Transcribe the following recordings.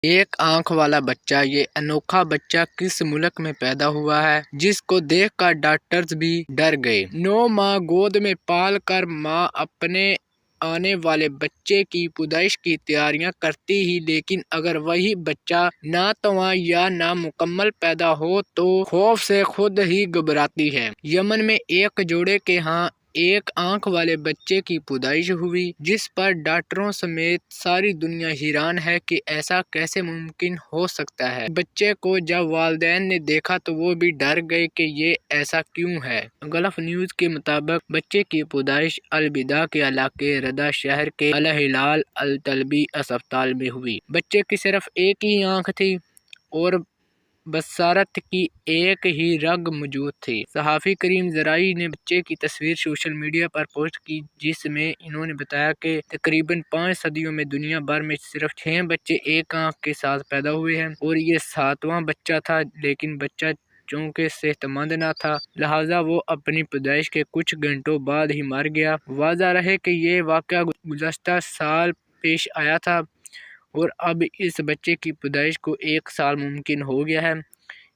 ایک آنکھ والا بچہ، یہ انوکھا بچہ کس ملک میں پیدا ہوا ہے جس کو دیکھ کر ڈاکٹرز بھی ڈر گئے۔ 9 ماہ گود میں پال کر ماں اپنے آنے والے بچے کی پیدائش کی تیاریاں کرتی ہی، لیکن اگر وہی بچہ ناتواں یا نامکمل پیدا ہو تو خوف سے خود ہی گھبراتی ہے۔ یمن میں ایک جوڑے کے ہاں ایک آنکھ والے بچے کی پیدائش ہوئی، جس پر ڈاکٹروں سمیت ساری دنیا حیران ہے کہ ایسا کیسے ممکن ہو سکتا ہے۔ بچے کو جب والدین نے دیکھا تو وہ بھی ڈر گئے کہ یہ ایسا کیوں ہے۔ گلف نیوز کے مطابق بچے کی پیدائش البیدا کے علاقے ردا شہر کے الہلال الطلبی اسپتال میں ہوئی۔ بچے کی صرف ایک ہی آنکھ تھی اور بصارت کی ایک ہی رگ موجود تھی۔ صحافی کریم زرعی نے بچے کی تصویر سوشل میڈیا پر پوسٹ کی، جس میں انہوں نے بتایا کہ تقریباً 5 صدیوں میں دنیا بھر میں صرف 6 بچے ایک آنکھ کے ساتھ پیدا ہوئے ہیں اور یہ 7واں بچہ تھا، لیکن بچہ چونکہ صحت مند نہ تھا لہٰذا وہ اپنی پیدائش کے کچھ گھنٹوں بعد ہی مر گیا۔ واضح رہے کہ یہ واقعہ گزشتہ سال پیش آیا تھا اور اب اس بچے کی پیدائش کو 1 سال ممکن ہو گیا ہے۔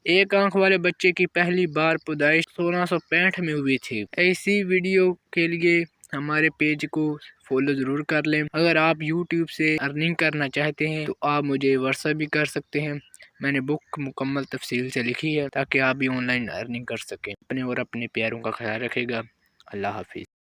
ایک آنکھ والے بچے کی پہلی بار پیدائش 1665 میں ہوئی تھی۔ ایسی ویڈیو کے لیے ہمارے پیج کو فالو ضرور کر لیں۔ اگر آپ یوٹیوب سے ارننگ کرنا چاہتے ہیں تو آپ مجھے واٹس ایپ بھی کر سکتے ہیں۔ میں نے بک مکمل تفصیل سے لکھی ہے تاکہ آپ بھی آن لائن ارننگ کر سکیں۔ اپنے اور اپنے پیاروں کا خیال رکھے گا۔ اللہ حافظ۔